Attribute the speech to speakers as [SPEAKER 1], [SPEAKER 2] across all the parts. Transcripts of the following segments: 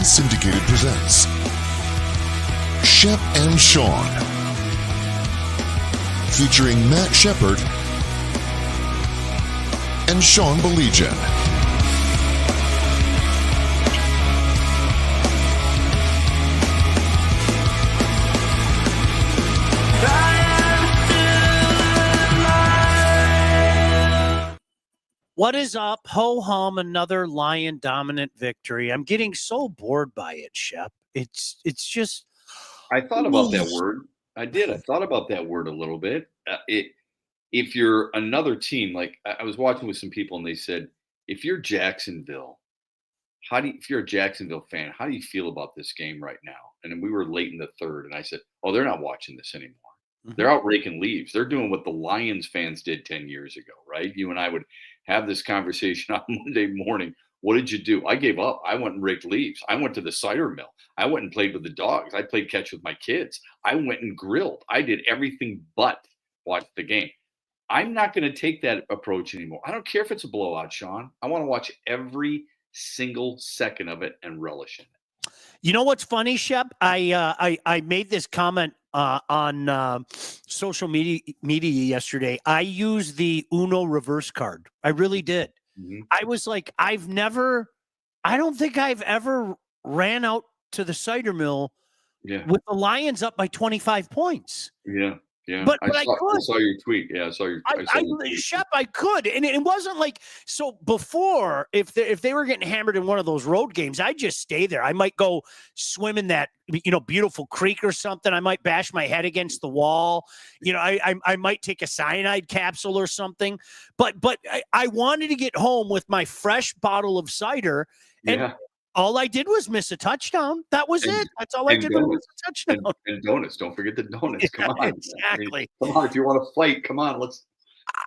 [SPEAKER 1] Syndicated presents Shep and Sean, featuring Matt Shepard and Sean Baligian.
[SPEAKER 2] What is up? Ho-hum, another Lion-dominant victory. I'm getting so bored by it, Shep. It's just...
[SPEAKER 3] I thought about that word. I did. I thought about that word a little bit. If you're another team, like I was watching with some people and they said, if you're Jacksonville, if you're a Jacksonville fan, how do you feel about this game right now? And then we were late in the third and I said, oh, they're not watching this anymore. They're out raking leaves. They're doing what the Lions fans did 10 years ago, right? You and I would have this conversation on Monday morning. What did you do? I gave up. I went and raked leaves. I went to the cider mill. I went and played with the dogs. I played catch with my kids. I went and grilled. I did everything but watch the game. I'm not going to take that approach anymore. I don't care if it's a blowout, Sean. I want to watch every single second of it and relish in it.
[SPEAKER 2] You know what's funny, Shep? I made this comment on social media yesterday. I used the Uno reverse card. I really did. Mm-hmm. I was like, I don't think I've ever ran out to the cider mill with the Lions up by 25 points.
[SPEAKER 3] Yeah. Yeah,
[SPEAKER 2] but
[SPEAKER 3] I saw your tweet. Yeah, I saw your
[SPEAKER 2] tweet. Shep, I could. And it wasn't like, so before, if they were getting hammered in one of those road games, I'd just stay there. I might go swim in that, beautiful creek or something. I might bash my head against the wall. I might take a cyanide capsule or something. But I wanted to get home with my fresh bottle of cider. And all I did was miss a touchdown. That was it. That's all I did was miss a touchdown.
[SPEAKER 3] And donuts. Don't forget the donuts. Come on.
[SPEAKER 2] Exactly.
[SPEAKER 3] Come on. If you want to fight, come on.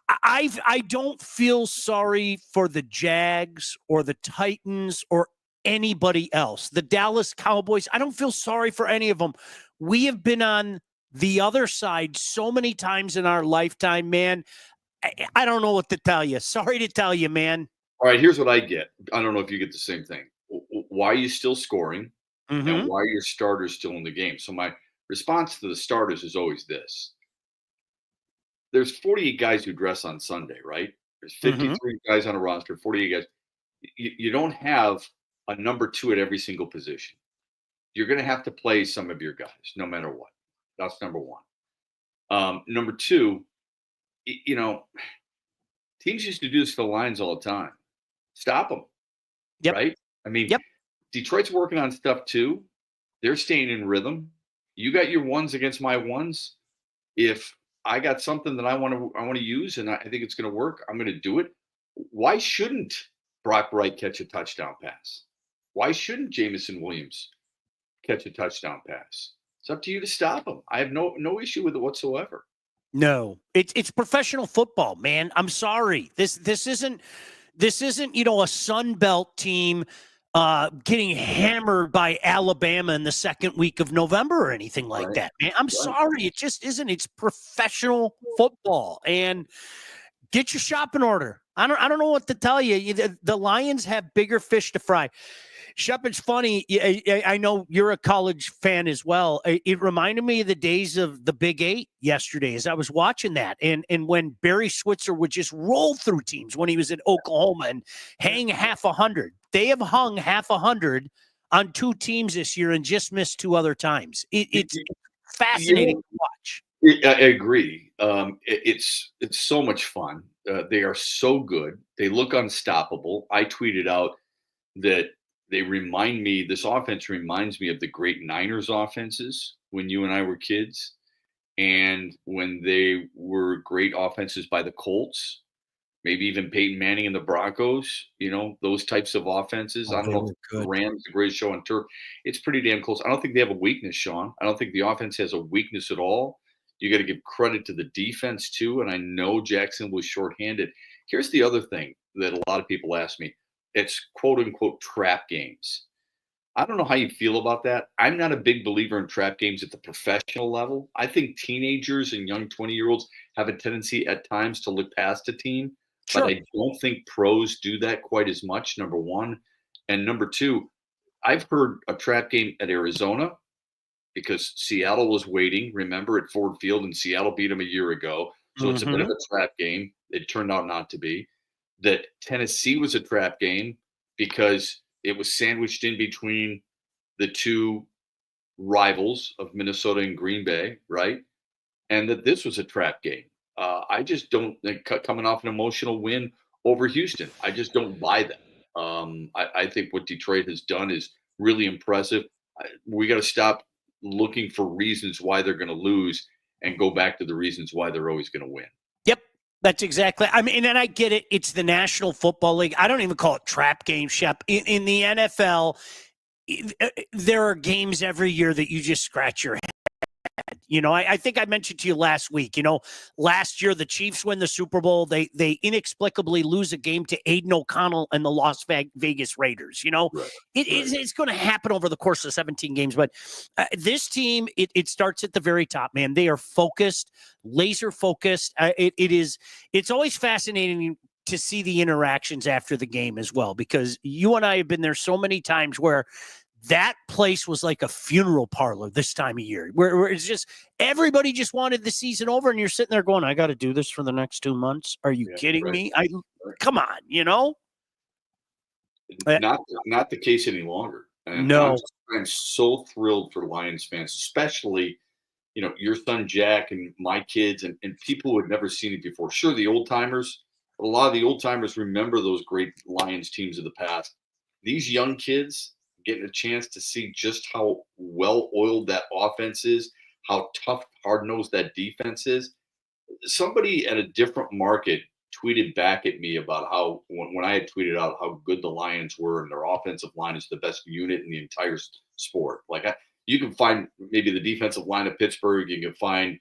[SPEAKER 2] I don't feel sorry for the Jags or the Titans or anybody else. The Dallas Cowboys, I don't feel sorry for any of them. We have been on the other side so many times in our lifetime, man. I don't know what to tell you. Sorry to tell you, man.
[SPEAKER 3] All right, here's what I get. I don't know if you get the same thing. Why are you still scoring, and why are your starters still in the game? So my response to the starters is always this. There's 48 guys who dress on Sunday, right? There's 53 guys on a roster, 48 guys. You don't have a number two at every single position. You're going to have to play some of your guys, no matter what. That's number one. Number two, teams used to do this to the Lions all the time. Stop them, right? I mean, Detroit's working on stuff too. They're staying in rhythm. You got your ones against my ones. If I got something that I want to use and I think it's going to work, I'm going to do it. Why shouldn't Brock Wright catch a touchdown pass? Why shouldn't Jamison Williams catch a touchdown pass? It's up to you to stop them. I have no issue with it whatsoever.
[SPEAKER 2] No, it's professional football, man. I'm sorry. This isn't a Sun Belt team getting hammered by Alabama in the second week of November or anything like that, man. I'm sorry. It just isn't. It's professional football. And get your shopping order. I don't know what to tell you. The Lions have bigger fish to fry. Shep, it's funny. I know you're a college fan as well. It reminded me of the days of the Big Eight yesterday as I was watching that. And when Barry Switzer would just roll through teams when he was at Oklahoma and hang half 100. They have hung half 100 on two teams this year and just missed two other times. It's fascinating to watch.
[SPEAKER 3] I agree. It's so much fun. They are so good. They look unstoppable. I tweeted out that this offense reminds me of the great Niners offenses when you and I were kids, and when they were great offenses by the Colts, maybe even Peyton Manning and the Broncos, those types of offenses. I don't know if the Rams, the greatest show on turf. It's pretty damn close. I don't think they have a weakness, Sean. I don't think the offense has a weakness at all. You got to give credit to the defense too, and I know Jackson was shorthanded. Here's the other thing that a lot of people ask me. It's quote unquote trap games. I don't know how you feel about that. I'm not a big believer in trap games at the professional level. I think teenagers and young 20-year-olds have a tendency at times to look past a team, but I don't think pros do that quite as much, number one. And number two, I've heard a trap game at Arizona because Seattle was waiting. Remember at Ford Field, and Seattle beat them a year ago. So it's a bit of
[SPEAKER 2] Mhm.
[SPEAKER 3] a trap game. It turned out not to be. That Tennessee was a trap game because it was sandwiched in between the two rivals of Minnesota and Green Bay, right? And that this was a trap game. I just don't think coming off an emotional win over Houston, I just don't buy that. I think what Detroit has done is really impressive. We got to stop looking for reasons why they're going to lose and go back to the reasons why they're always going to win.
[SPEAKER 2] Yep. That's exactly. I mean, and I get it. It's the National Football League. I don't even call it trap game, Shep. In the NFL, there are games every year that you just scratch your head. I think I mentioned to you last week, last year the Chiefs win the Super Bowl. They inexplicably lose a game to Aiden O'Connell and the Las Vegas Raiders.
[SPEAKER 3] Right.
[SPEAKER 2] It's going to happen over the course of 17 games. But this team, it starts at the very top, man. They are focused, laser focused. It's always fascinating to see the interactions after the game as well, because you and I have been there so many times where that place was like a funeral parlor this time of year, where it's just everybody just wanted the season over, and you're sitting there going, I got to do this for the next 2 months. Are you kidding me? Come on,
[SPEAKER 3] Not the case any longer. And
[SPEAKER 2] No.
[SPEAKER 3] I'm so thrilled for Lions fans, especially your son Jack and my kids and people who had never seen it before. Sure, the old timers, but a lot of the old timers remember those great Lions teams of the past. These young kids getting a chance to see just how well oiled that offense is, how tough, hard nosed that defense is. Somebody at a different market tweeted back at me about how when I had tweeted out how good the Lions were and their offensive line is the best unit in the entire sport. Like you can find maybe the defensive line of Pittsburgh, you can find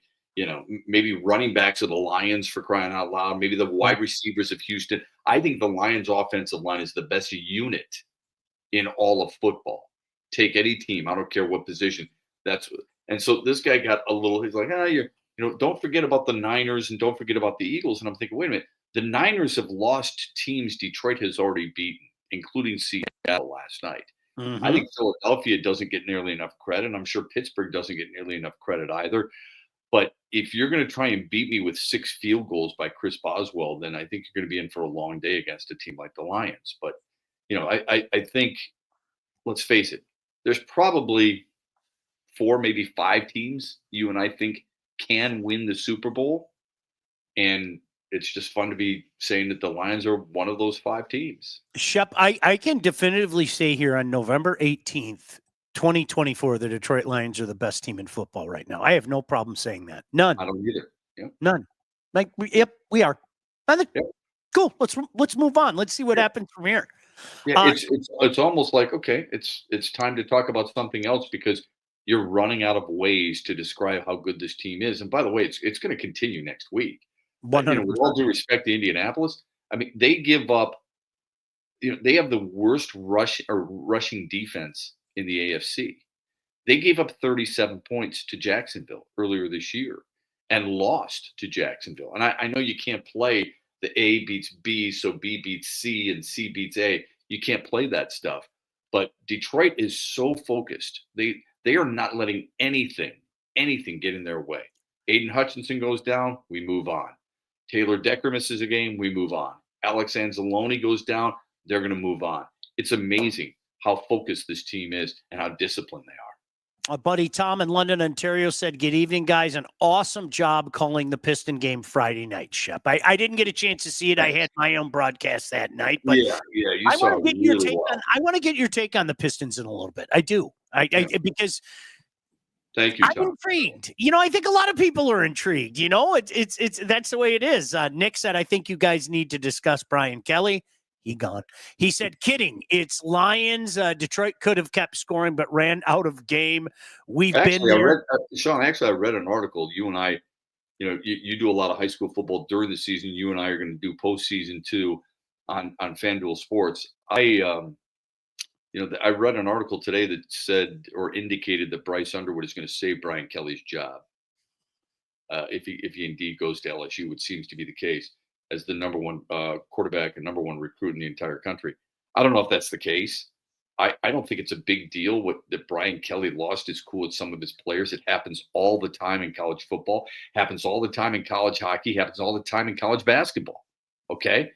[SPEAKER 3] maybe running backs of the Lions, for crying out loud, maybe the wide receivers of Houston. I think the Lions offensive line is the best unit in all of football. Take any team, I don't care what position. And so this guy got a little. He's like, don't forget about the Niners and don't forget about the Eagles. And I'm thinking, wait a minute, the Niners have lost teams Detroit has already beaten, including Seattle last night.
[SPEAKER 2] Mm-hmm.
[SPEAKER 3] I think Philadelphia doesn't get nearly enough credit. And I'm sure Pittsburgh doesn't get nearly enough credit either. But if you're going to try and beat me with 6 field goals by Chris Boswell, then I think you're going to be in for a long day against a team like the Lions. But I think, let's face it, there's probably 4, maybe 5 teams you and I think can win the Super Bowl. And it's just fun to be saying that the Lions are one of those 5 teams.
[SPEAKER 2] Shep, I can definitively say here on November 18th, 2024, the Detroit Lions are the best team in football right now. I have no problem saying that. None.
[SPEAKER 3] I don't either. Yep.
[SPEAKER 2] None. We are. I think, cool. Let's move on. Let's see what happens from here.
[SPEAKER 3] Yeah, it's almost like, okay, it's time to talk about something else because you're running out of ways to describe how good this team is. And by the way, it's going to continue next week.
[SPEAKER 2] 100%.
[SPEAKER 3] With all due respect to Indianapolis, I mean, they give up. They have the worst rushing defense in the AFC. They gave up 37 points to Jacksonville earlier this year and lost to Jacksonville. And I know you can't play the A beats B, so B beats C and C beats A. You can't play that stuff. But Detroit is so focused. They are not letting anything get in their way. Aiden Hutchinson goes down, we move on. Taylor Decker misses a game, we move on. Alex Anzalone goes down, they're going to move on. It's amazing how focused this team is and how disciplined they are.
[SPEAKER 2] My buddy Tom in London, Ontario said, good evening, guys. An awesome job calling the Piston game Friday night, Shep. I didn't get a chance to see it. I had my own broadcast that night. But
[SPEAKER 3] you saw it really well.
[SPEAKER 2] I want to get your take on the Pistons in a little bit. I do. Because
[SPEAKER 3] thank you, Tom.
[SPEAKER 2] I'm intrigued. I think a lot of people are intrigued. It's that's the way it is. Nick said, I think you guys need to discuss Brian Kelly. He gone. He said, kidding. It's Lions. Detroit could have kept scoring, but ran out of game. We've been there.
[SPEAKER 3] Sean, I read an article. You and I, you do a lot of high school football during the season. You and I are going to do postseason too on FanDuel Sports. I read an article today that said or indicated that Bryce Underwood is going to save Brian Kelly's job if he indeed goes to LSU, which seems to be the case, as the number one quarterback and number one recruit in the entire country. I don't know if that's the case. I don't think it's a big deal that Brian Kelly lost his cool with some of his players. It happens all the time in college football, happens all the time in college hockey, happens all the time in college basketball. Okay.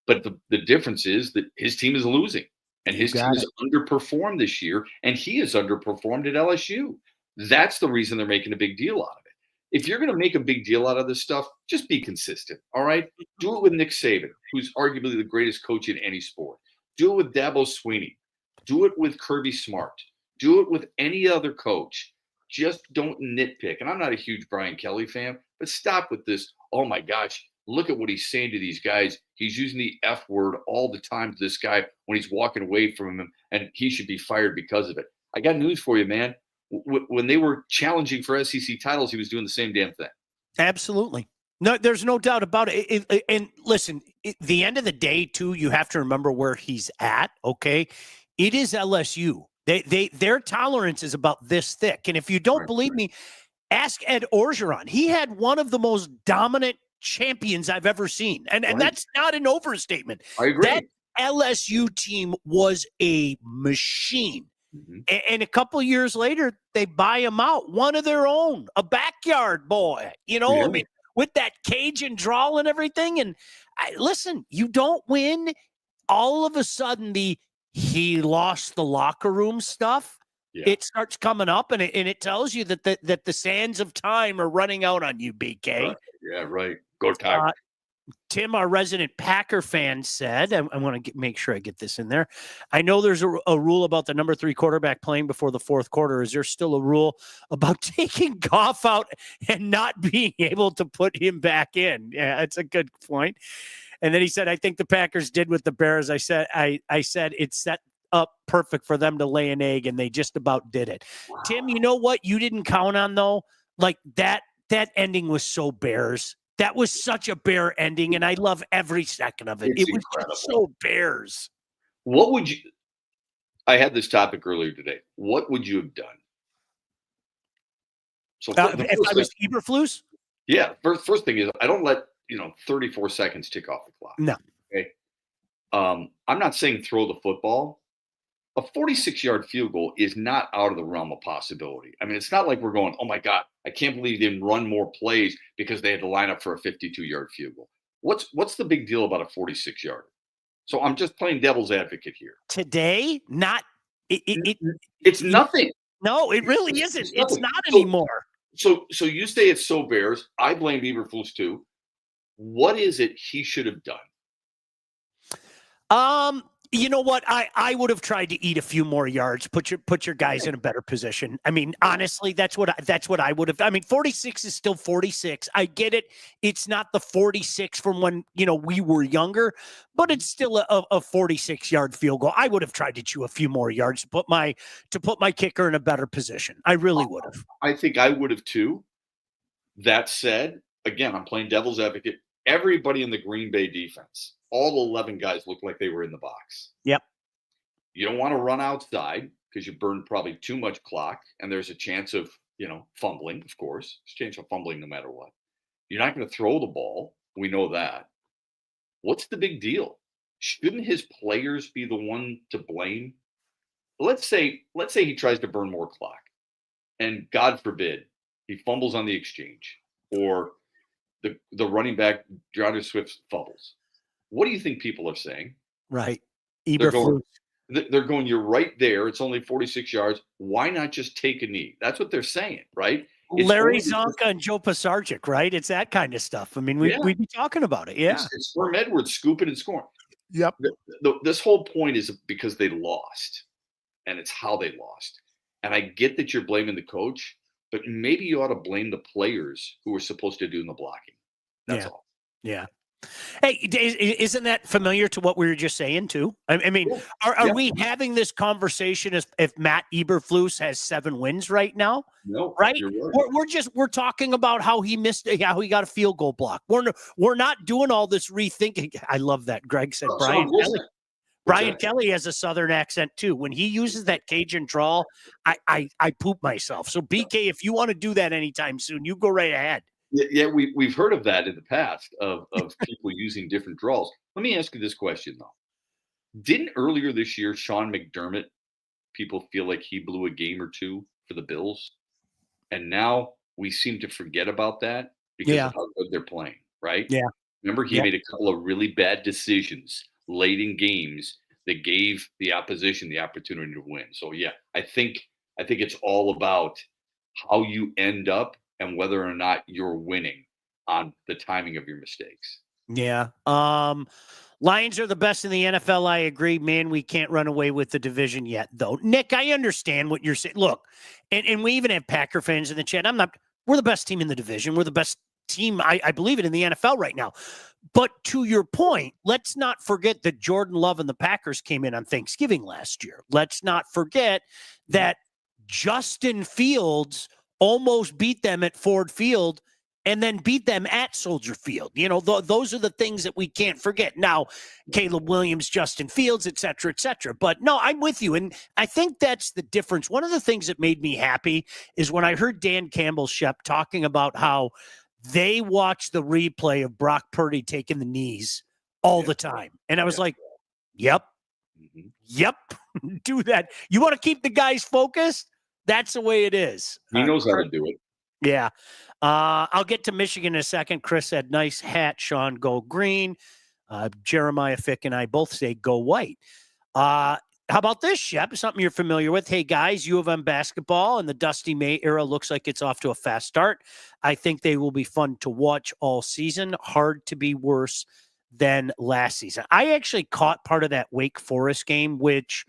[SPEAKER 3] But the difference is that his team is losing and his team has underperformed this year, and he has underperformed at LSU. That's the reason they're making a big deal out of it. If you're going to make a big deal out of this stuff, just be consistent. All right. Do it with Nick Saban, who's arguably the greatest coach in any sport. Do it with Dabo Swinney. Do it with Kirby Smart. Do it with any other coach. Just don't nitpick. And I'm not a huge Brian Kelly fan, but stop with this. Oh my gosh, look at what he's saying to these guys. He's using the F word all the time to this guy when he's walking away from him, and he should be fired because of it. I got news for you, man. When they were challenging for SEC titles, he was doing the same damn thing.
[SPEAKER 2] Absolutely. No, there's no doubt about it. And listen, at the end of the day, too, you have to remember where he's at. Okay. It is LSU. Their tolerance is about this thick. And if you don't believe me, ask Ed Orgeron. He had one of the most dominant champions I've ever seen. And that's not an overstatement.
[SPEAKER 3] I agree.
[SPEAKER 2] That LSU team was a machine. Mm-hmm. And a couple of years later, they buy him out. One of their own, a backyard boy. I mean, with that Cajun drawl and everything. And listen, you don't win. All of a sudden, he lost the locker room stuff. Yeah. It starts coming up, and it tells you that the sands of time are running out on you, BK.
[SPEAKER 3] Right. Yeah, right. Go Tigers.
[SPEAKER 2] Tim, our resident Packer fan, said, I want to make sure I get this in there. I know there's a rule about the number 3 quarterback playing before the fourth quarter. Is there still a rule about taking Goff out and not being able to put him back in? Yeah, that's a good point. And then he said, I think the Packers did with the Bears. I said it's set up perfect for them to lay an egg, and they just about did it. Wow. Tim, you know what you didn't count on, though? Like that ending was so Bears. That was such a Bear ending, and I love every second of it. It was just so Bears.
[SPEAKER 3] What would you – I had this topic earlier today. What would you have done? So
[SPEAKER 2] if I was Eberflus?
[SPEAKER 3] Yeah. First thing is I don't let 34 seconds tick off the clock.
[SPEAKER 2] No.
[SPEAKER 3] Okay. I'm not saying throw the football. A 46-yard field goal is not out of the realm of possibility. I mean, it's not like we're going, oh, my God, I can't believe they didn't run more plays because they had to line up for a 52-yard field goal. What's the big deal about a 46-yarder? So I'm just playing devil's advocate here.
[SPEAKER 2] Today,
[SPEAKER 3] it's nothing.
[SPEAKER 2] No, it really isn't. It's not anymore.
[SPEAKER 3] So you say it's so Bears. I blame Eberflus too. What is it he should have done?
[SPEAKER 2] You know what? I would have tried to eat a few more yards, put your guys in a better position. I mean, honestly, that's what I would have. I mean, 46 is still 46. I get it. It's not the 46 from when, we were younger, but it's still a 46-yard field goal. I would have tried to chew a few more yards to put my kicker in a better position. I really would have.
[SPEAKER 3] I think I would have too. That said, again, I'm playing devil's advocate. Everybody in the Green Bay defense, all 11 guys look like they were in the box.
[SPEAKER 2] Yep.
[SPEAKER 3] You don't want to run outside because you burn probably too much clock, and there's a chance of, fumbling, of course. There's a chance of fumbling no matter what. You're not going to throw the ball. We know that. What's the big deal? Shouldn't his players be the one to blame? Let's say he tries to burn more clock, and God forbid he fumbles on the exchange, or the running back, DeAndre Swift, fumbles. What do you think people are saying?
[SPEAKER 2] Right.
[SPEAKER 3] They're going, you're right there. It's only 46 yards. Why not just take a knee? That's what they're saying, right?
[SPEAKER 2] Larry Zonka and Joe Pisarcik, right? It's that kind of stuff. I mean, we'd be talking about it. Yeah.
[SPEAKER 3] It's Herm Edwards scooping and scoring.
[SPEAKER 2] Yep.
[SPEAKER 3] This whole point is because they lost, and it's how they lost. And I get that you're blaming the coach, but maybe you ought to blame the players who were supposed to do the blocking. That's all.
[SPEAKER 2] Yeah. Hey, isn't that familiar to what we were just saying too? I mean, are we having this conversation as if Matt Eberflus has 7 wins right now?
[SPEAKER 3] No,
[SPEAKER 2] right? We're talking about how he got a field goal block. We're not doing all this rethinking. I love that. Greg said Brian Kelly has a Southern accent too. When he uses that Cajun drawl, I poop myself. So BK, if you want to do that anytime soon, you go right ahead.
[SPEAKER 3] Yeah, we've heard of that in the past of people using different draws. Let me ask you this question though: didn't earlier this year Sean McDermott people feel like he blew a game or two for the Bills. And now we seem to forget about that because
[SPEAKER 2] Yeah.
[SPEAKER 3] of how good they're playing, right?
[SPEAKER 2] Yeah.
[SPEAKER 3] Remember, he
[SPEAKER 2] Yeah.
[SPEAKER 3] made a couple of really bad decisions late in games that gave the opposition the opportunity to win. So yeah, I think it's all about how you end up and whether or not you're winning on the timing of your mistakes.
[SPEAKER 2] Yeah. Lions are the best in the NFL. I agree, man. We can't run away with the division yet, though. Nick, I understand what you're saying. Look, and we even have Packer fans in the chat. We're the best team in the division. We're the best team, I believe it, in the NFL right now. But to your point, let's not forget that Jordan Love and the Packers came in on Thanksgiving last year. Let's not forget that Justin Fields almost beat them at Ford Field and then beat them at Soldier Field. You know, those are the things that we can't forget. Now, Caleb Williams, Justin Fields, et cetera, et cetera. But no, I'm with you. And I think that's the difference. One of the things that made me happy is when I heard Dan Campbell, Shep, talking about how they watch the replay of Brock Purdy taking the knees all the time. And I was like, yep, do that. You want to keep the guys focused? That's the way it is.
[SPEAKER 3] He knows how to do it.
[SPEAKER 2] Yeah. I'll get to Michigan in a second. Chris said, nice hat, Sean, go green. Jeremiah Fick and I both say go white. How about this, Shep? Something you're familiar with. Hey, guys, U of M basketball and the Dusty May era looks like it's off to a fast start. I think they will be fun to watch all season. Hard to be worse than last season. I actually caught part of that Wake Forest game, which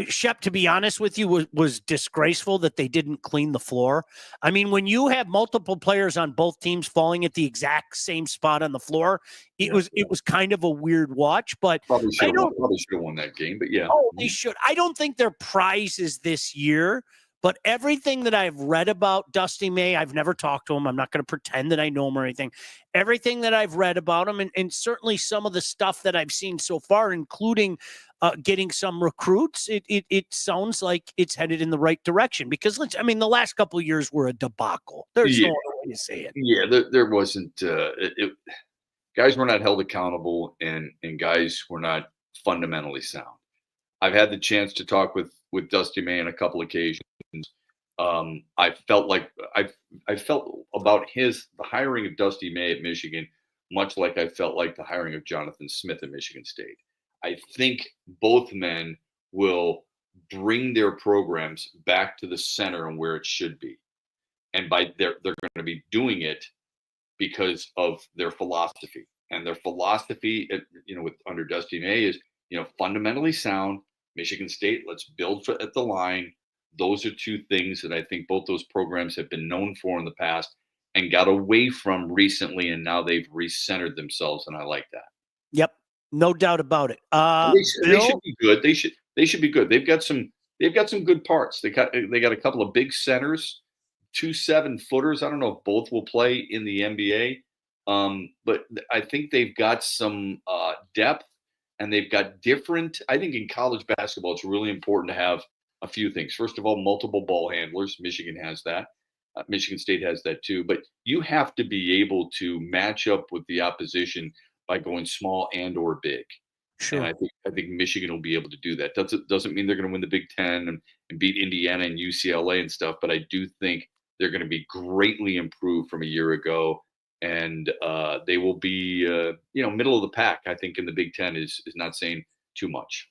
[SPEAKER 2] Shep, to be honest with you, was disgraceful that they didn't clean the floor. I mean, when you have multiple players on both teams falling at the exact same spot on the floor, it was kind of a weird watch. But
[SPEAKER 3] probably should have won that game. But yeah,
[SPEAKER 2] they should. I don't think their prize is this year. But everything that I've read about Dusty May, I've never talked to him. I'm not going to pretend that I know him or anything. Everything that I've read about him, and certainly some of the stuff that I've seen so far, including getting some recruits, it sounds like it's headed in the right direction. Because, the last couple of years were a debacle. There's no other way to say it.
[SPEAKER 3] Yeah, there wasn't guys were not held accountable, and guys were not fundamentally sound. I've had the chance to talk with Dusty May on a couple occasions. I felt like I felt about the hiring of Dusty May at Michigan, much like I felt like the hiring of Jonathan Smith at Michigan State. I think both men will bring their programs back to the center and where it should be, and they're going to be doing it because of their philosophy. And their philosophy, under Dusty May is fundamentally sound. Michigan State, let's build at the line. Those are two things that I think both those programs have been known for in the past and got away from recently, and now they've recentered themselves, and I like that.
[SPEAKER 2] Yep, no doubt about it.
[SPEAKER 3] They should be good. They should be good. They've got some good parts. They got a couple of big centers, 2 7-footers. I don't know if both will play in the NBA, but I think they've got some depth. And they've got different. I think in college basketball, it's really important to have a few things. First of all, multiple ball handlers. Michigan has that. Michigan State has that too. But you have to be able to match up with the opposition by going small and or big.
[SPEAKER 2] Sure.
[SPEAKER 3] And I think Michigan will be able to do that. Doesn't mean they're going to win the Big Ten and beat Indiana and UCLA and stuff. But I do think they're going to be greatly improved from a year ago. And they will be, middle of the pack. I think in the Big Ten is not saying too much.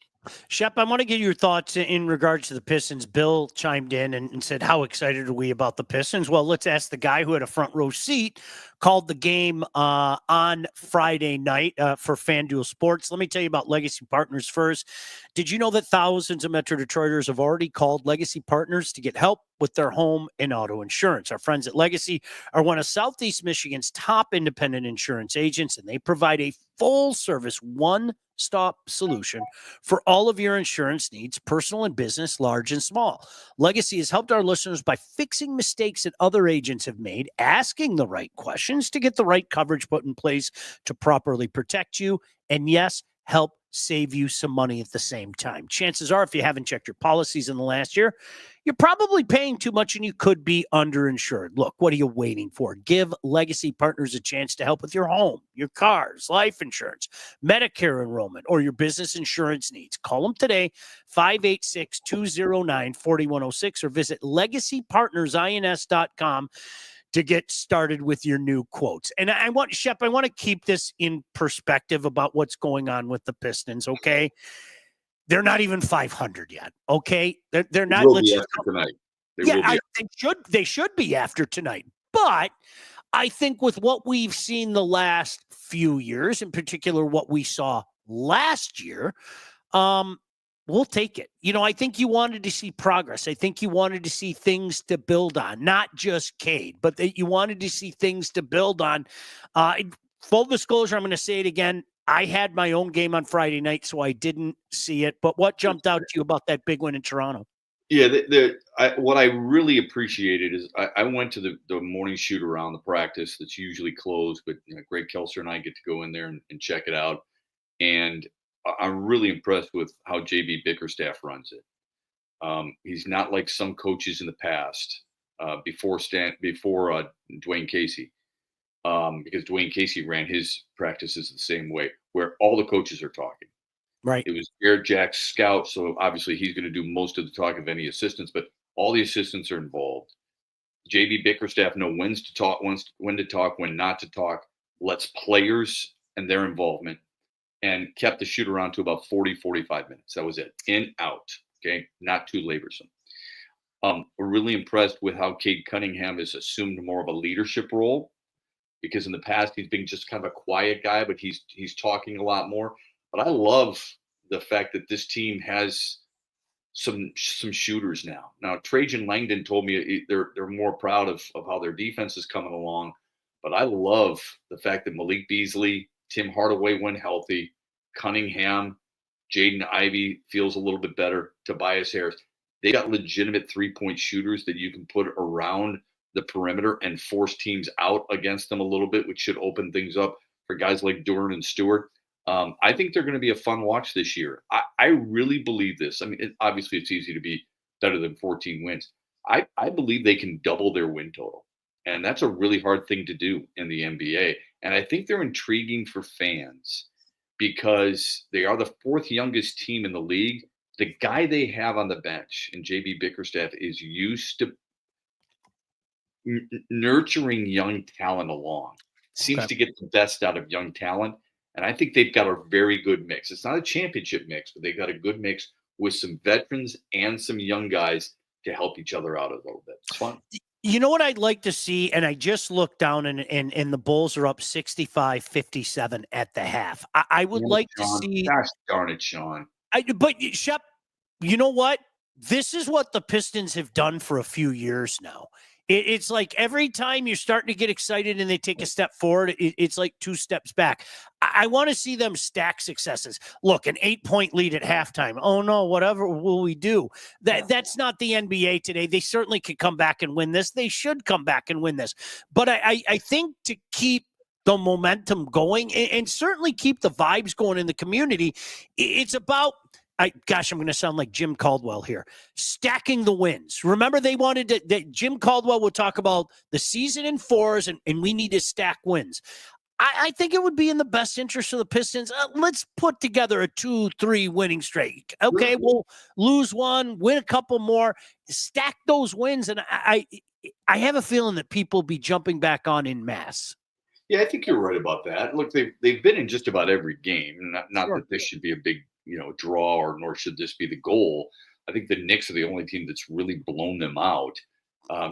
[SPEAKER 2] Shep, I want to get your thoughts in regards to the Pistons. Bill chimed in and said, how excited are we about the Pistons? Well, let's ask the guy who had a front row seat, called the game on Friday night for FanDuel Sports. Let me tell you about Legacy Partners first. Did you know that thousands of Metro Detroiters have already called Legacy Partners to get help with their home and auto insurance? Our friends at Legacy are one of Southeast Michigan's top independent insurance agents, and they provide a full-service, one-stop solution for all of your insurance needs, personal and business, large and small. Legacy has helped our listeners by fixing mistakes that other agents have made, asking the right questions to get the right coverage put in place to properly protect you, and yes, help save you some money at the same time. Chances are, if you haven't checked your policies in the last year, you're probably paying too much and you could be underinsured. Look, what are you waiting for? Give Legacy Partners a chance to help with your home, your cars, life insurance, Medicare enrollment, or your business insurance needs. Call them today, 586-209-4106, or visit legacypartnersins.com to get started with your new quotes. And I want, Shep, I want to keep this in perspective about what's going on with the Pistons, okay? They're not even 500 yet, okay? They're not.
[SPEAKER 3] Will be after tonight.
[SPEAKER 2] They should be after tonight. But I think with what we've seen the last few years, in particular what we saw last year, we'll take it. I think you wanted to see progress. I think you wanted to see things to build on, not just Cade, but that you wanted to see things to build on. Full disclosure, I'm going to say it again. I had my own game on Friday night, so I didn't see it. But what jumped out to you about that big win in Toronto?
[SPEAKER 3] Yeah, what I really appreciated is I went to the morning shoot around the practice that's usually closed, but Greg Kelser and I get to go in there and check it out. And I'm really impressed with how JB Bickerstaff runs it. He's not like some coaches in the past before Dwayne Casey, because Dwayne Casey ran his practices the same way, where all the coaches are talking.
[SPEAKER 2] Right.
[SPEAKER 3] It was Jared Jack's scout, so obviously he's going to do most of the talk of any assistants, but all the assistants are involved. JB Bickerstaff knows when to talk, when not to talk, lets players and their involvement, and kept the shoot around to about 40, 45 minutes. That was it. In, out. Okay. Not too laborsome. We're really impressed with how Cade Cunningham has assumed more of a leadership role, because in the past he's been just kind of a quiet guy, but he's talking a lot more. But I love the fact that this team has some shooters now. Now, Trajan Langdon told me they're more proud of how their defense is coming along. But I love the fact that Malik Beasley, Tim Hardaway when healthy, Cunningham, Jaden Ivey feels a little bit better, Tobias Harris. They got legitimate three-point shooters that you can put around the perimeter and force teams out against them a little bit, which should open things up for guys like Duren and Stewart. I think they're going to be a fun watch this year. I really believe this. I mean, obviously it's easy to be better than 14 wins. I believe they can double their win total. And that's a really hard thing to do in the NBA. And I think they're intriguing for fans because they are the fourth youngest team in the league. The guy they have on the bench, and JB Bickerstaff, is used to nurturing young talent along. Seems to get the best out of young talent. And I think they've got a very good mix. It's not a championship mix, but they've got a good mix with some veterans and some young guys to help each other out a little bit. It's fun.
[SPEAKER 2] You know what I'd like to see, and I just looked down and the Bulls are up 65-57 at the half. I would like to see.
[SPEAKER 3] Gosh darn it, Sean.
[SPEAKER 2] But Shep, you know what? This is what the Pistons have done for a few years now. It's like every time you're starting to get excited and they take a step forward, it's like two steps back. I want to see them stack successes. Look, an 8-point lead at halftime. Oh no, whatever will we do? That's not the NBA today. They certainly could come back and win this. They should come back and win this. But I think to keep the momentum going and certainly keep the vibes going in the community, it's about – I'm going to sound like Jim Caldwell here. Stacking the wins. Remember, they wanted that Jim Caldwell would talk about the season in fours, and we need to stack wins. I think it would be in the best interest of the Pistons. Let's put together a 2-3 winning streak. Okay, we'll lose one, win a couple more, stack those wins, and I have a feeling that people will be jumping back on in mass.
[SPEAKER 3] Yeah, I think you're right about that. Look, they've been in just about every game. Not
[SPEAKER 2] Sure.
[SPEAKER 3] that this should be a big draw, or nor should this be the goal. I think the Knicks are the only team that's really blown them out.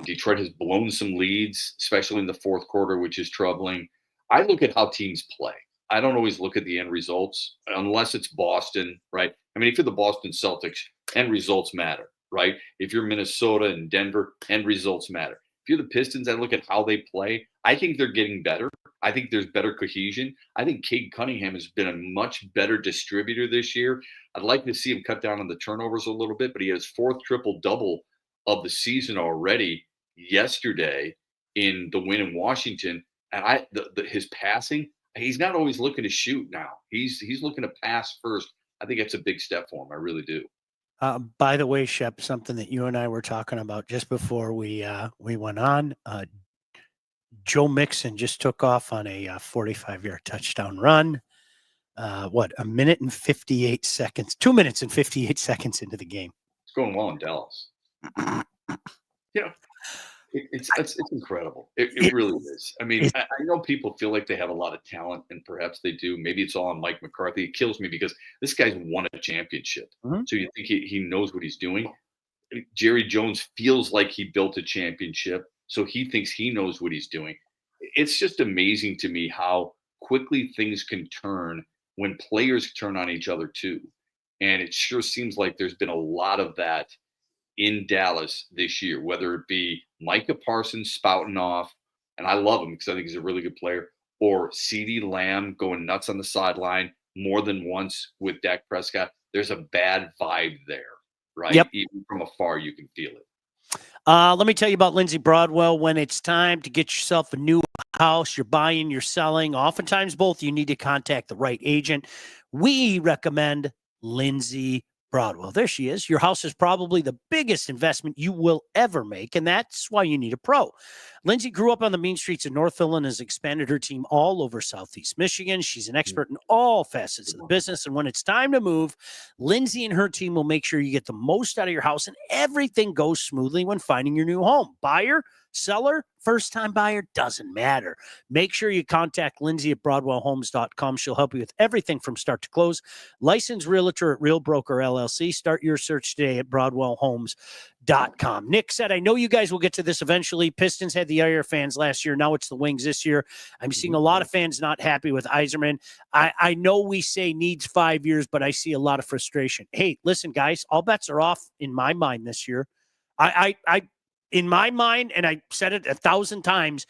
[SPEAKER 3] Detroit has blown some leads, especially in the fourth quarter, which is troubling. I look at how teams play. I don't always look at the end results unless it's Boston, right? I mean, if you're the Boston Celtics, end results matter, right? If you're Minnesota and Denver, end results matter. If you're the Pistons, I look at how they play. I think they're getting better. I think there's better cohesion. I think Cade Cunningham has been a much better distributor this year. I'd like to see him cut down on the turnovers a little bit, but he has fourth triple-double of the season already yesterday in the win in Washington. And his passing, he's not always looking to shoot now. He's looking to pass first. I think that's a big step for him. I really do.
[SPEAKER 2] By the way, Shep, something that you and I were talking about just before we went on. Joe Mixon just took off on a 45-yard touchdown run. A minute and 58 seconds, 2 minutes and 58 seconds into the game.
[SPEAKER 3] It's going well in Dallas. It's incredible. It really is. I mean, I know people feel like they have a lot of talent, and perhaps they do. Maybe it's all on Mike McCarthy. It kills me because this guy's won a championship. Mm-hmm. So you think he knows what he's doing. Jerry Jones feels like he built a championship, so he thinks he knows what he's doing. It's just amazing to me how quickly things can turn when players turn on each other too. And it sure seems like there's been a lot of that in Dallas this year, whether it be Micah Parsons spouting off, and I love him because I think he's a really good player, or CeeDee Lamb going nuts on the sideline more than once with Dak Prescott. There's a bad vibe there, right?
[SPEAKER 2] Yep.
[SPEAKER 3] Even from afar, you can feel it.
[SPEAKER 2] Let me tell you about Lindsay Broadwell. When it's time to get yourself a new house, you're buying, you're selling, oftentimes both, you need to contact the right agent. We recommend Lindsay Broadwell. There she is. Your house is probably the biggest investment you will ever make, and that's why you need a pro. Lindsay grew up on the mean streets of Northville and has expanded her team all over Southeast Michigan. She's an expert in all facets of the business, and when it's time to move, Lindsay and her team will make sure you get the most out of your house and everything goes smoothly when finding your new home. Buyer, seller, first-time buyer, doesn't matter. Make sure you contact Lindsay at BroadwellHomes.com. She'll help you with everything from start to close. Licensed realtor at Real Broker LLC. Start your search today at BroadwellHomes.com. Nick said, I know you guys will get to this eventually. Pistons had the Iyer fans last year. Now it's the Wings this year. I'm seeing a lot of fans not happy with Yzerman. I know we say needs 5 years, but I see a lot of frustration. Hey, listen, guys, all bets are off in my mind this year. In my mind, and I said it 1,000 times,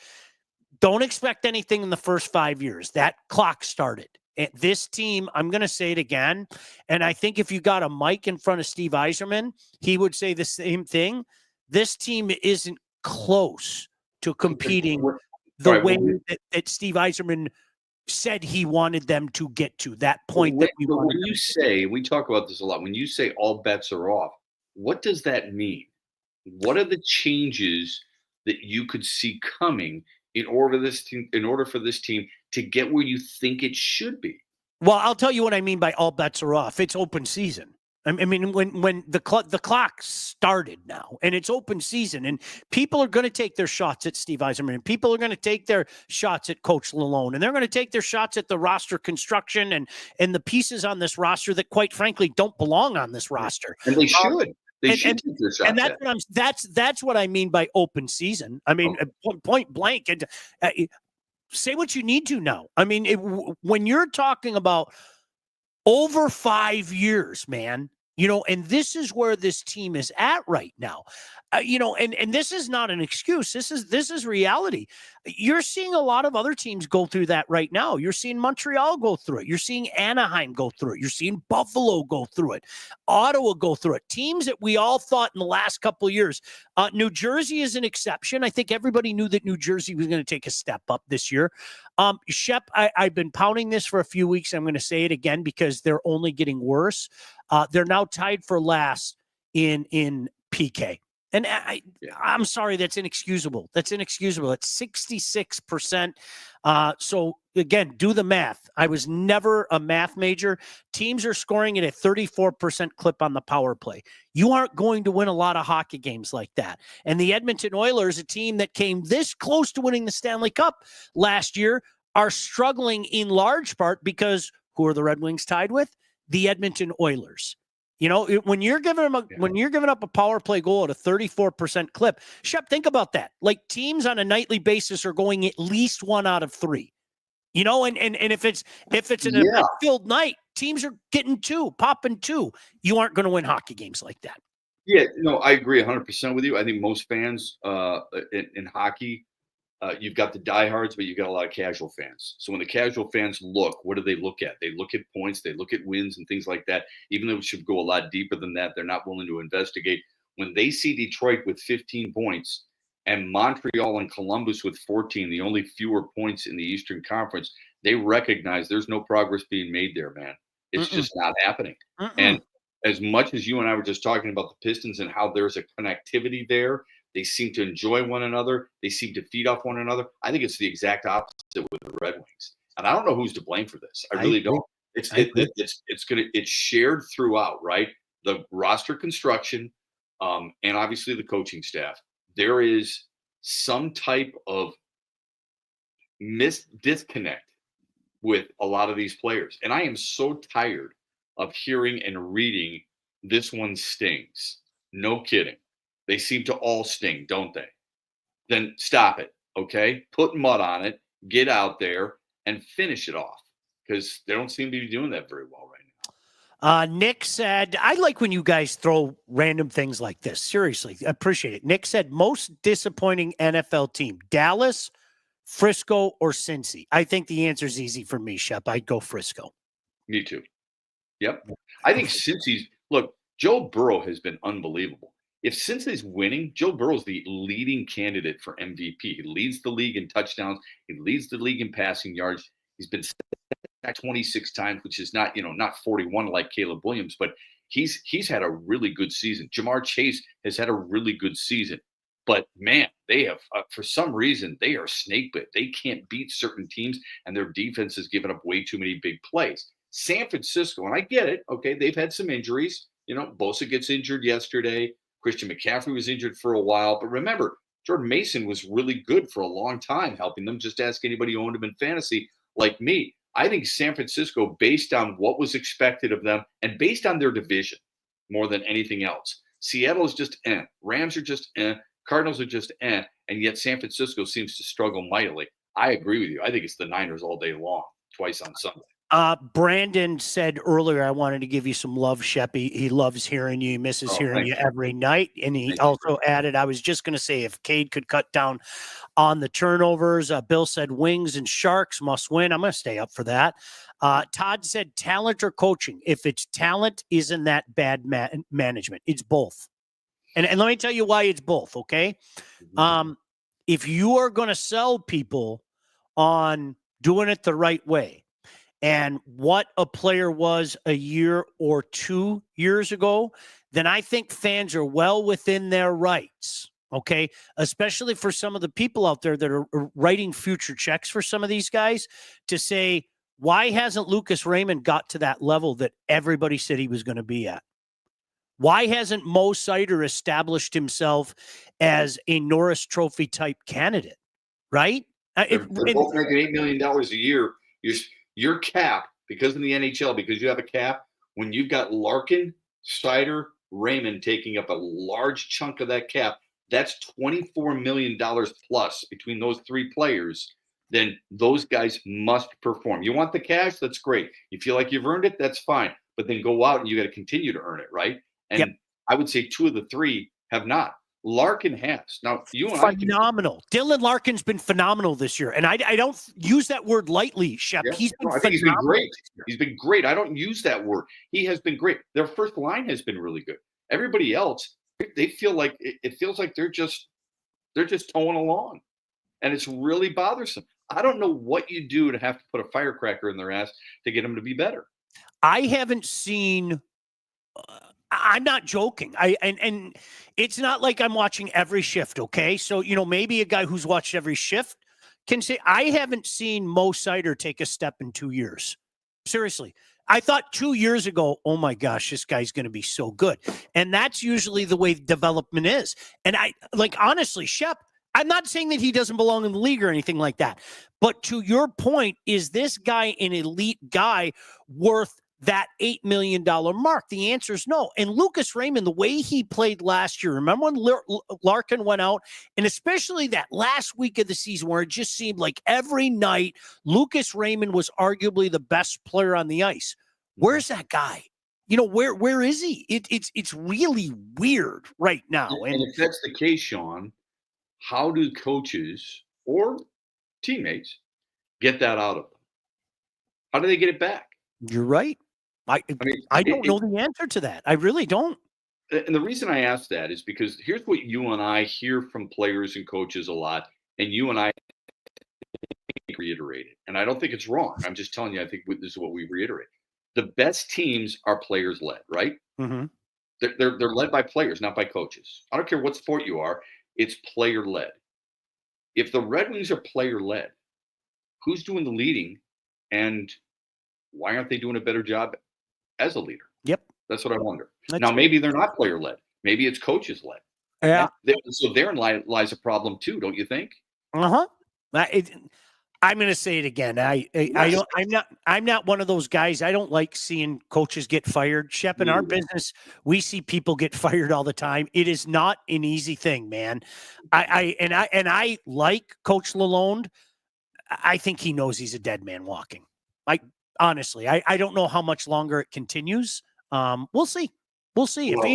[SPEAKER 2] don't expect anything in the first 5 years. That clock started. And this team, I'm going to say it again, and I think if you got a mic in front of Steve Yzerman, he would say the same thing. This team isn't close to competing the way that Steve Yzerman said he wanted them to get to, that point.
[SPEAKER 3] We talk about this a lot, when you say all bets are off, what does that mean? What are the changes that you could see coming in order for this team to get where you think it should be?
[SPEAKER 2] Well, I'll tell you what I mean by all bets are off. It's open season. I mean, when the clock started now, and it's open season, and people are going to take their shots at Steve Yzerman, and people are going to take their shots at Coach Lalone, and they're going to take their shots at the roster construction and the pieces on this roster that, quite frankly, don't belong on this roster.
[SPEAKER 3] And they should. They should take their shots.
[SPEAKER 2] And that's what I mean by open season. I mean, point blank. And say what you need to now. I mean, when you're talking about over 5 years, man. And this is where this team is at right now. And this is not an excuse. This is reality. You're seeing a lot of other teams go through that right now. You're seeing Montreal go through it. You're seeing Anaheim go through it. You're seeing Buffalo go through it. Ottawa go through it. Teams that we all thought in the last couple of years. New Jersey is an exception. I think everybody knew that New Jersey was going to take a step up this year. Shep, I've been pounding this for a few weeks. I'm going to say it again because they're only getting worse. They're now tied for last in PK. And I'm sorry, that's inexcusable. That's inexcusable. It's 66%. So, again, do the math. I was never a math major. Teams are scoring at a 34% clip on the power play. You aren't going to win a lot of hockey games like that. And the Edmonton Oilers, a team that came this close to winning the Stanley Cup last year, are struggling in large part because who are the Red Wings tied with? The Edmonton Oilers. When you're giving up a power play goal at a 34% clip, Shep, think about that. Like, teams on a nightly basis are going at least 1 out of 3. And if it's an event-filled night, teams are getting 2, popping 2. You aren't going to win hockey games like that.
[SPEAKER 3] Yeah, no, I agree 100% with you. I think most fans in hockey, you've got the diehards, but you've got a lot of casual fans. So when the casual fans look, what do they look at? They look at points, they look at wins and things like that. Even though it should go a lot deeper than that, they're not willing to investigate. When they see Detroit with 15 points and Montreal and Columbus with 14, the only fewer points in the Eastern Conference, they recognize there's no progress being made there, man. It's just not happening. And as much as you and I were just talking about the Pistons and how there's a connectivity there, they seem to enjoy one another. They seem to feed off one another. I think it's the exact opposite with the Red Wings. And I don't know who's to blame for this. I really don't. It's shared throughout, right? The roster construction, and obviously the coaching staff. There is some type of disconnect with a lot of these players. And I am so tired of hearing and reading this one stings. No kidding. They seem to all sting, don't they? Then stop it, okay? Put mud on it, get out there, and finish it off, because they don't seem to be doing that very well right now.
[SPEAKER 2] Nick said, I like when you guys throw random things like this. Seriously, appreciate it. Nick said, most disappointing NFL team, Dallas, Frisco, or Cincy? I think the answer is easy for me, Shep. I'd go Frisco.
[SPEAKER 3] Me too. Yep. I think Cincy's – look, Joe Burrow has been unbelievable. If Cincy's winning, Joe Burrow's the leading candidate for MVP. He leads the league in touchdowns. He leads the league in passing yards. He's been sacked 26 times, which is not 41 like Caleb Williams, but he's had a really good season. Jamar Chase has had a really good season. But, man, they have, for some reason, they are snake bit. They can't beat certain teams, and their defense has given up way too many big plays. San Francisco, and I get it, okay, they've had some injuries. Bosa gets injured yesterday. Christian McCaffrey was injured for a while. But remember, Jordan Mason was really good for a long time, helping them. Just ask anybody who owned him in fantasy like me. I think San Francisco, based on what was expected of them and based on their division more than anything else. Seattle is just Rams are just Cardinals are just and yet San Francisco seems to struggle mightily. I agree with you. I think it's the Niners all day long, twice on Sunday.
[SPEAKER 2] Brandon said earlier, I wanted to give you some love, Shep. He loves hearing you. He misses hearing you every night. And he also added, I was just going to say, if Cade could cut down on the turnovers. Bill said wings and Sharks must win. I'm going to stay up for that. Todd said talent or coaching. If it's talent, isn't that bad management? It's both. And let me tell you why it's both, okay? If you are going to sell people on doing it the right way, and what a player was a year or 2 years ago, then I think fans are well within their rights, okay? Especially for some of the people out there that are writing future checks for some of these guys to say, why hasn't Lucas Raymond got to that level that everybody said he was going to be at? Why hasn't Mo Sider established himself as a Norris Trophy type candidate, right?
[SPEAKER 3] They're both making $8 million a year. Your cap, because in the NHL, because you have a cap, when you've got Larkin, Sider, Raymond taking up a large chunk of that cap, that's $24 million plus between those three players. Then those guys must perform. You want the cash? That's great. You feel like you've earned it? That's fine. But then go out and you got to continue to earn it, right? And I would say two of the three have not. Larkin has. Now, you and
[SPEAKER 2] phenomenal. Dylan Larkin's been phenomenal this year. And I don't use that word lightly, Shep.
[SPEAKER 3] Yeah.
[SPEAKER 2] He's been
[SPEAKER 3] I think he's been great. He's been great. I don't use that word. He has been great. Their first line has been really good. Everybody else, they feel like it feels like they're just towing along. And it's really bothersome. I don't know what you do to have to put a firecracker in their ass to get them to be better.
[SPEAKER 2] I haven't seen I'm not joking. And it's not like I'm watching every shift, okay? So, maybe a guy who's watched every shift can say, I haven't seen Mo Sider take a step in 2 years. Seriously. I thought 2 years ago, oh my gosh, this guy's going to be so good. And that's usually the way development is. And honestly, Shep, I'm not saying that he doesn't belong in the league or anything like that. But to your point, is this guy an elite guy worth that $8 million mark? The answer is no. And Lucas Raymond, the way he played last year, remember when Larkin went out, and especially that last week of the season where it just seemed like every night Lucas Raymond was arguably the best player on the ice. Where's that guy? Where is he? It's really weird right now.
[SPEAKER 3] And if that's the case, Sean, how do coaches or teammates get that out of them? How do they get it back?
[SPEAKER 2] You're right. I don't know the answer to that. I really don't.
[SPEAKER 3] And the reason I ask that is because here's what you and I hear from players and coaches a lot, and you and I agree reiterate it, and I don't think it's wrong. I'm just telling you, I think this is what we reiterate. The best teams are players led, right?
[SPEAKER 2] Mm-hmm.
[SPEAKER 3] They're led by players, not by coaches. I don't care what sport you are, it's player led. If the Red Wings are player led, who's doing the leading, and why aren't they doing a better job as a leader?
[SPEAKER 2] Yep.
[SPEAKER 3] That's what I wonder. Now, maybe they're not player led. Maybe it's coaches led.
[SPEAKER 2] Yeah.
[SPEAKER 3] So therein lies a problem too, don't you think?
[SPEAKER 2] Uh-huh. I'm going to say it again. I'm not one of those guys. I don't like seeing coaches get fired. Shep, in our business, we see people get fired all the time. It is not an easy thing, man. I like Coach Lalonde. I think he knows he's a dead man walking. Honestly, I don't know how much longer it continues. We'll see. We'll see. If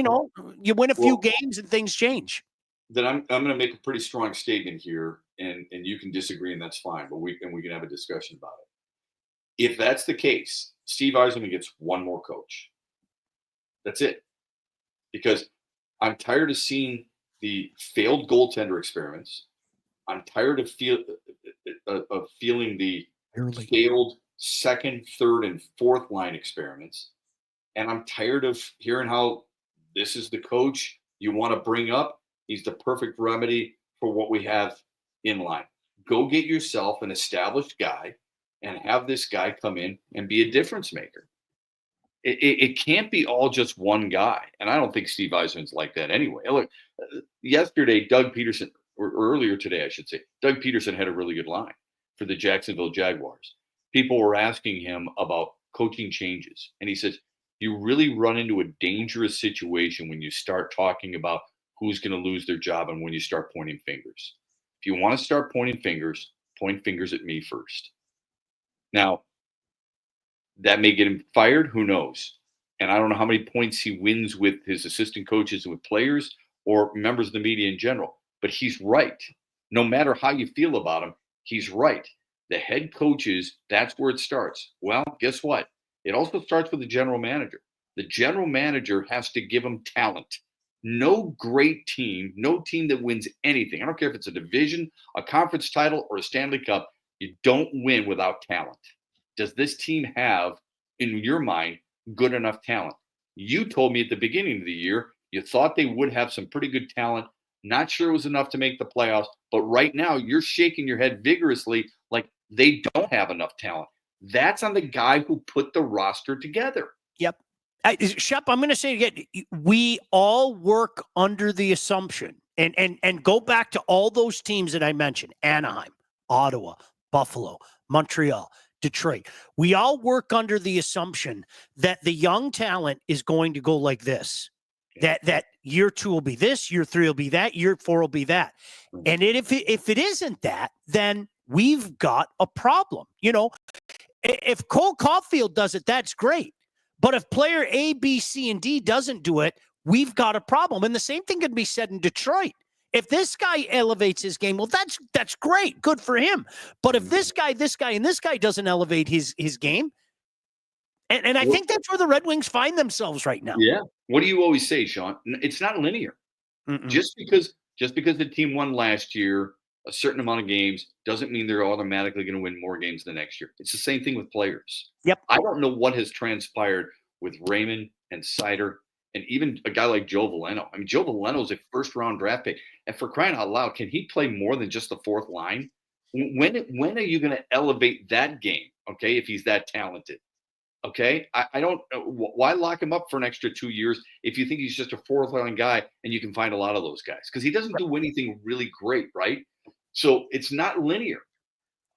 [SPEAKER 2] you win a few games and things change.
[SPEAKER 3] Then I'm going to make a pretty strong statement here, and you can disagree, and that's fine. But we can have a discussion about it. If that's the case, Steve Yzerman gets one more coach. That's it. Because I'm tired of seeing the failed goaltender experiments. I'm tired of feeling the failed second, third, and fourth line experiments. And I'm tired of hearing how this is the coach you want to bring up. He's the perfect remedy for what we have in line. Go get yourself an established guy and have this guy come in and be a difference maker. It can't be all just one guy. And I don't think Steve Yzerman's like that anyway. Look, yesterday, Doug Peterson, or earlier today, I should say, Doug Peterson had a really good line for the Jacksonville Jaguars. People were asking him about coaching changes. And he says, you really run into a dangerous situation when you start talking about who's going to lose their job and when you start pointing fingers. If you want to start pointing fingers, point fingers at me first. Now, that may get him fired. Who knows? And I don't know how many points he wins with his assistant coaches and with players or members of the media in general. But he's right. No matter how you feel about him, he's right. The head coaches, that's where it starts. Well, guess what? It also starts with the general manager. The general manager has to give them talent. No great team, no team that wins anything. I don't care if it's a division, a conference title, or a Stanley Cup. You don't win without talent. Does this team have, in your mind, good enough talent? You told me at the beginning of the year you thought they would have some pretty good talent. Not sure it was enough to make the playoffs, but right now you're shaking your head vigorously like they don't have enough talent. That's on the guy who put the roster together.
[SPEAKER 2] Yep. Shep, I'm going to say again, we all work under the assumption, and go back to all those teams that I mentioned, Anaheim, Ottawa, Buffalo, Montreal, Detroit. We all work under the assumption that the young talent is going to go like this, that year 2 will be this, year 3 will be that, year 4 will be that. And if it isn't that, then we've got a problem. If Cole Caulfield does it, that's great. But if player A, B, C, and D doesn't do it, we've got a problem. And the same thing could be said in Detroit. If this guy elevates his game, well, that's great. Good for him. But if this guy, and this guy doesn't elevate his game, and I think that's where the Red Wings find themselves right now.
[SPEAKER 3] Yeah. What do you always say, Sean? It's not linear.
[SPEAKER 2] Mm-mm.
[SPEAKER 3] Just because the team won last year a certain amount of games doesn't mean they're automatically going to win more games the next year. It's the same thing with players.
[SPEAKER 2] Yep.
[SPEAKER 3] I don't know what has transpired with Raymond and Seider and even a guy like Joe Veleno. I mean, Joe Veleno is a first-round draft pick. And for crying out loud, can he play more than just the fourth line? When are you going to elevate that game, okay, if he's that talented? Okay? I don't – why lock him up for an extra 2 years if you think he's just a fourth-line guy and you can find a lot of those guys? Because he doesn't do anything really great, right? So it's not linear.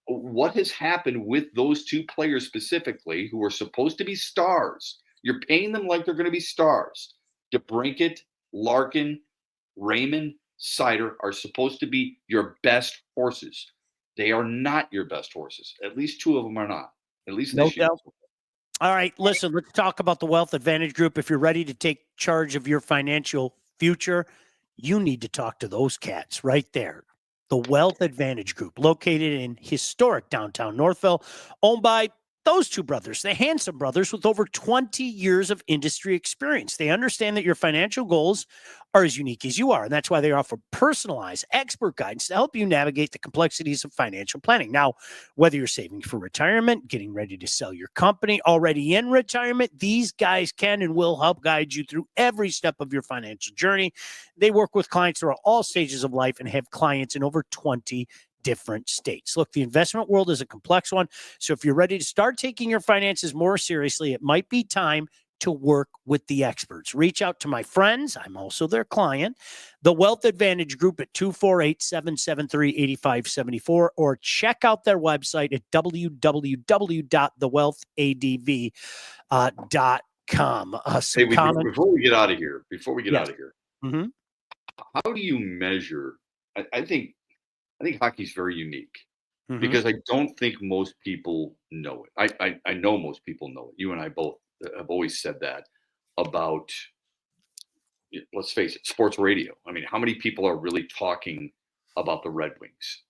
[SPEAKER 3] What has happened with those two players specifically who are supposed to be stars? You're paying them like they're going to be stars. DeBrincat, Larkin, Raymond, Seider are supposed to be your best horses. They are not your best horses. At least 2 of them are not. At least
[SPEAKER 2] no
[SPEAKER 3] this year.
[SPEAKER 2] doubt. All right, listen, let's talk about the Wealth Advantage Group. If you're ready to take charge of your financial future, you need to talk to those cats right there. The Wealth Advantage Group, located in historic downtown Northville, owned by those two brothers, the Handsome brothers, with over 20 years of industry experience. They understand that your financial goals are as unique as you are, and that's why they offer personalized expert guidance to help you navigate the complexities of financial planning. Now, whether you're saving for retirement, getting ready to sell your company, already in retirement, these guys can and will help guide you through every step of your financial journey. They work with clients throughout all stages of life and have clients in over 20 different states. Look, the investment world is a complex one. So if you're ready to start taking your finances more seriously, it might be time to work with the experts. Reach out to my friends. I'm also their client. The Wealth Advantage Group at 248-773-8574, or check out their website at www.thewealthadv.com.
[SPEAKER 3] Before we get out of here,
[SPEAKER 2] Mm-hmm.
[SPEAKER 3] how do you measure? I think hockey's very unique
[SPEAKER 2] Mm-hmm.
[SPEAKER 3] because I don't think most people know it. I know most people know it. You and I both have always said that about, let's face it, sports radio. I mean, how many people are really talking about the Red Wings?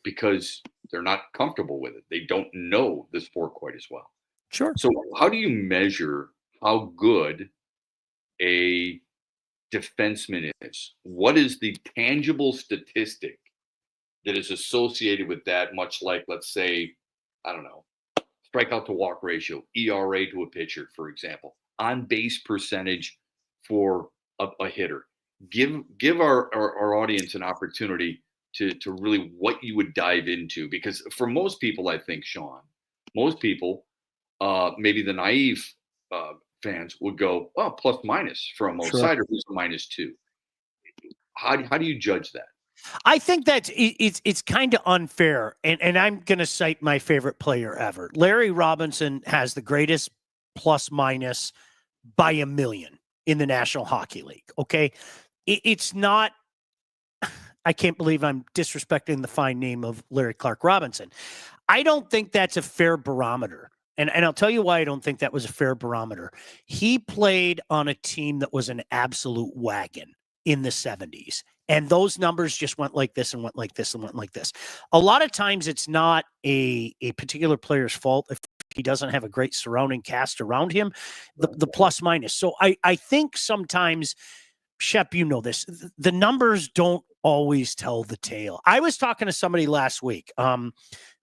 [SPEAKER 3] Because they're not comfortable with it. They don't know the sport quite as well.
[SPEAKER 2] Sure.
[SPEAKER 3] So how do you measure how good a defenseman is? What is the tangible statistic that is associated with that, much like, let's say, I don't know, strikeout to walk ratio, ERA to a pitcher, for example, on base percentage for a hitter? Give our audience an opportunity to really what you would dive into, because for most people, I think, Sean, most people, maybe the naive fans would go, oh, plus minus for a Mo Sider, who's a -2. How do you judge that?
[SPEAKER 2] I think that it's kind of unfair, and I'm going to cite my favorite player ever. Larry Robinson has the greatest plus minus by a million in the National Hockey League. Okay, it's not. I can't believe I'm disrespecting the fine name of Larry Clark Robinson. I don't think that's a fair barometer. And I'll tell you why I don't think that was a fair barometer. He played on a team that was an absolute wagon in the 70s. And those numbers just went like this and went like this and went like this. A lot of times it's not a particular player's fault if he doesn't have a great surrounding cast around him, the plus minus. So I think sometimes, Shep, you know this, the numbers don't always tell the tale. I was talking to somebody last week.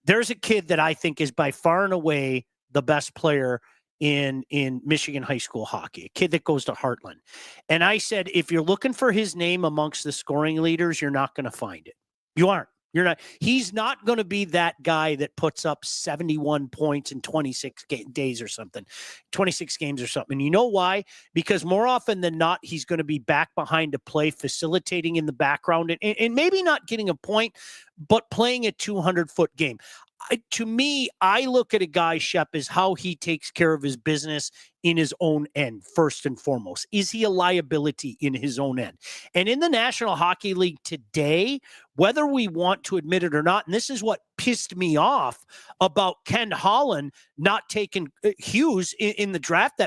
[SPEAKER 2] There's a kid that I think is by far and away the best player in Michigan high school hockey, a kid that goes to Heartland. And I said, if you're looking for his name amongst the scoring leaders, you're not going to find it. You aren't. You're not. He's not going to be that guy that puts up 71 points in 26 days or something, 26 games or something. And you know why? Because more often than not, he's going to be back behind a play, facilitating in the background, and maybe not getting a point, but playing a 200-foot game. To me, I look at a guy, Shep, as how he takes care of his business in his own end, first and foremost. Is he a liability in his own end? And in the National Hockey League today, whether we want to admit it or not, and this is what pissed me off about Ken Holland not taking Hughes in the draft,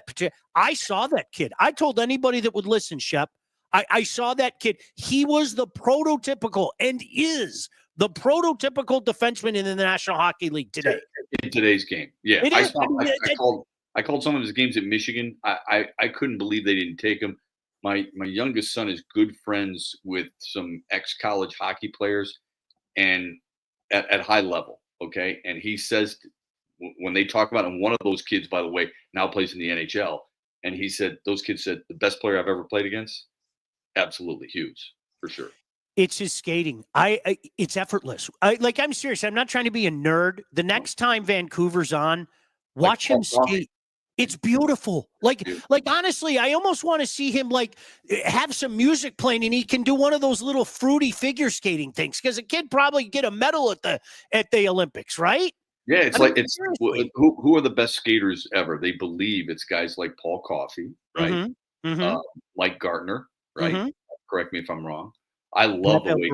[SPEAKER 2] I saw that kid. I told anybody that would listen, Shep, I saw that kid. He was the prototypical and is the prototypical defenseman in the National Hockey League today.
[SPEAKER 3] In today's game. Yeah. I called some of his games at Michigan. I couldn't believe they didn't take him. My youngest son is good friends with some ex-college hockey players and at high level. Okay. And he says when they talk about him, one of those kids, by the way, now plays in the NHL. And he said, those kids said, the best player I've ever played against? Absolutely Hughes, for sure.
[SPEAKER 2] It's his skating. It's effortless. I'm serious. I'm not trying to be a nerd. The next time Vancouver's on, watch him skate. It's beautiful. Like honestly, I almost want to see him have some music playing and he can do one of those little fruity figure skating things, because a kid probably get a medal at the Olympics, right?
[SPEAKER 3] Yeah, who are the best skaters ever? They believe it's guys like Paul Coffey, right?
[SPEAKER 2] Mm-hmm. Mm-hmm.
[SPEAKER 3] Mike Gartner, right?
[SPEAKER 2] Mm-hmm.
[SPEAKER 3] Correct me if I'm wrong. I love the way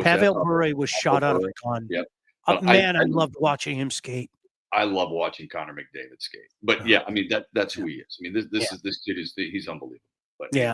[SPEAKER 2] Pavel Bure was shot out of a gun.
[SPEAKER 3] Yep.
[SPEAKER 2] I loved watching him skate.
[SPEAKER 3] I love watching Connor McDavid skate. But yeah, I mean that's who he is. I mean this kid he's unbelievable. But
[SPEAKER 2] yeah.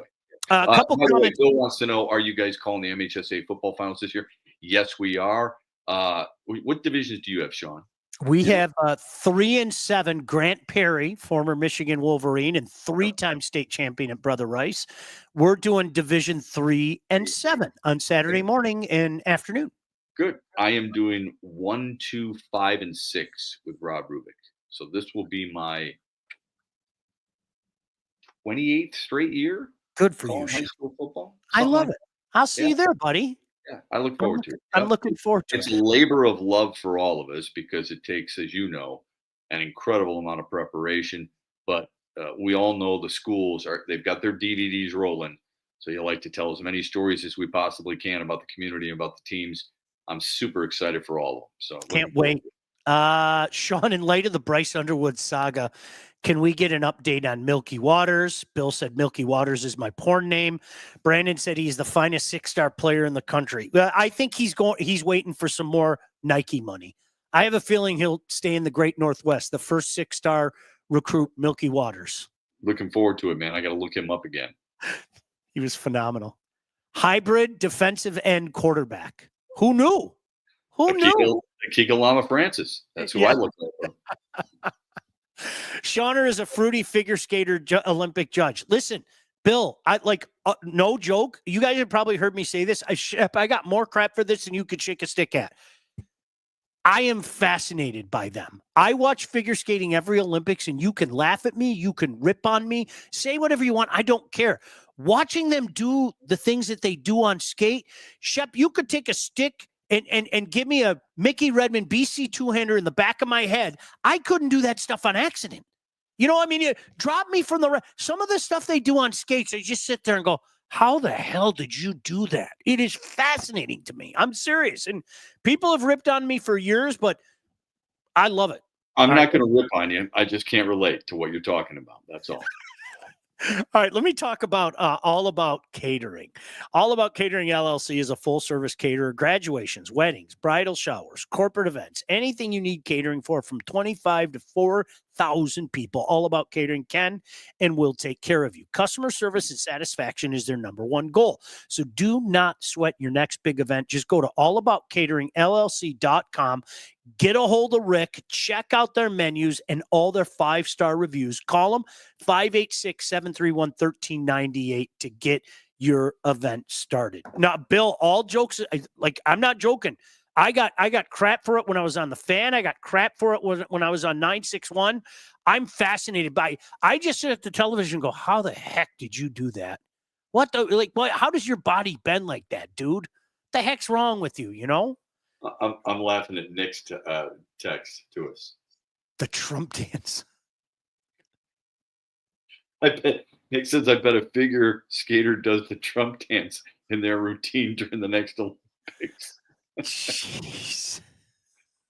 [SPEAKER 3] Anyway.
[SPEAKER 2] A couple comments.
[SPEAKER 3] Bill wants to know: are you guys calling the MHSA football finals this year? Yes, we are. What divisions do you have, Sean?
[SPEAKER 2] We have 3-7 Grant Perry, former Michigan Wolverine and 3-time state champion at Brother Rice. We're doing Division 3 and 7 on Saturday morning and afternoon.
[SPEAKER 3] Good. I am doing 1, 2, 5, and 6 with Rob Rubik. So this will be my 28th straight year.
[SPEAKER 2] Good for you,
[SPEAKER 3] high
[SPEAKER 2] Shep.
[SPEAKER 3] school football.
[SPEAKER 2] I love it. I'll see you there, buddy.
[SPEAKER 3] Yeah, I look forward to it.
[SPEAKER 2] I'm looking forward to it.
[SPEAKER 3] It's a labor of love for all of us because it takes, as you know, an incredible amount of preparation. But we all know the schools they've got their DVDs rolling. So you like to tell as many stories as we possibly can about the community and about the teams. I'm super excited for all of them. So
[SPEAKER 2] can't wait. Sean, in light of the Bryce Underwood saga, can we get an update on Milky Waters? Bill said Milky Waters is my porn name. Brandon said he's the finest 6-star player in the country. I think he's waiting for some more Nike money. I have a feeling he'll stay in the Great Northwest, the first 6-star recruit, Milky Waters.
[SPEAKER 3] Looking forward to it, man. I got to look him up again.
[SPEAKER 2] He was phenomenal. Hybrid defensive end quarterback. Who knew? Who knew?
[SPEAKER 3] Kika Lama Francis. That's who I look at.
[SPEAKER 2] Shauner is a fruity figure skater Olympic judge. Listen, Bill, no joke. You guys have probably heard me say this. I got more crap for this than you could shake a stick at. I am fascinated by them. I watch figure skating every Olympics, and you can laugh at me. You can rip on me. Say whatever you want. I don't care. Watching them do the things that they do on skate, Shep, you could take a stick and give me a Mickey Redmond BC two-hander in the back of my head. I couldn't do that stuff on accident. You know what I mean? You drop me from some of the stuff they do on skates, I just sit there and go, how the hell did you do that? It is fascinating to me. I'm serious. And people have ripped on me for years, but I love it.
[SPEAKER 3] I'm not going to rip on you. I just can't relate to what you're talking about. That's all.
[SPEAKER 2] All right, let me talk about All About Catering. All About Catering LLC is a full-service caterer, graduations, weddings, bridal showers, corporate events, anything you need catering for from 25 to 4,000 people. All About Catering can and will take care of you. Customer service and satisfaction is their number one goal. So do not sweat your next big event. Just go to allaboutcateringllc.com. Get a hold of Rick, check out their menus and all their 5-star reviews. Call them 586-731-1398 to get your event started. Now, Bill, all jokes, I'm not joking. I got crap for it when I was on the Fan. I got crap for it when I was on 961. I'm fascinated by. I just sit at the television and go, "How the heck did you do that? How does your body bend like that, dude? What the heck's wrong with you? You know?"
[SPEAKER 3] I'm laughing at Nick's text to us.
[SPEAKER 2] The Trump dance.
[SPEAKER 3] Nick says, I bet a figure skater does the Trump dance in their routine during the next Olympics.
[SPEAKER 2] Jeez.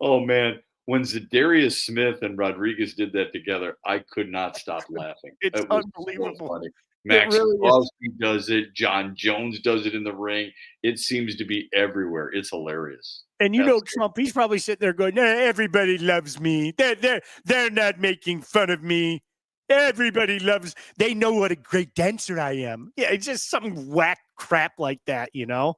[SPEAKER 3] Oh, man. When Zadarius Smith and Rodriguez did that together, I could not stop laughing.
[SPEAKER 2] It's unbelievable.
[SPEAKER 3] So funny. Max Crosby does it. John Jones does it in the ring. It seems to be everywhere. It's hilarious.
[SPEAKER 2] And Trump, he's probably sitting there going, everybody loves me. They're not making fun of me. Everybody they know what a great dancer I am. Yeah, it's just some whack crap like that, you know?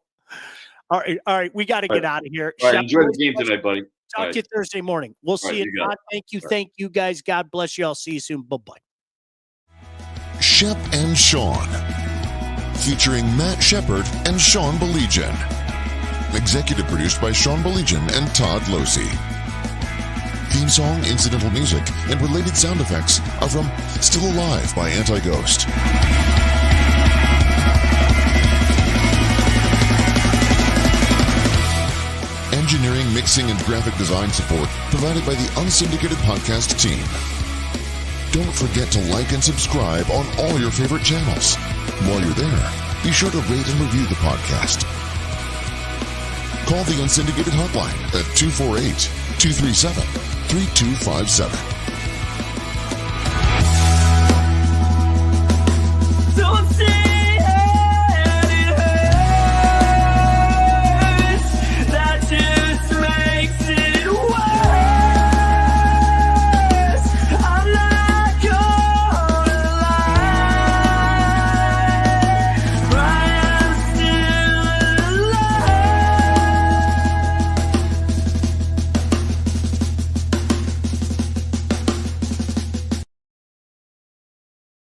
[SPEAKER 2] All right, we got to get out of here.
[SPEAKER 3] All right, enjoy the game tonight, buddy.
[SPEAKER 2] Talk to you Thursday morning. We'll see you. Todd. Thank you, guys. God bless you. I'll see you soon. Bye-bye.
[SPEAKER 1] Shep and Sean, featuring Matt Shepard and Sean Baligian. Executive produced by Sean Baligian and Todd Losey. Theme song, incidental music, and related sound effects are from Still Alive by Anti-Ghost. Engineering, mixing, and graphic design support provided by the Unsyndicated Podcast team. Don't forget to like and subscribe on all your favorite channels. While you're there, be sure to rate and review the podcast. Call the Unsyndicated hotline at 248-237-3257.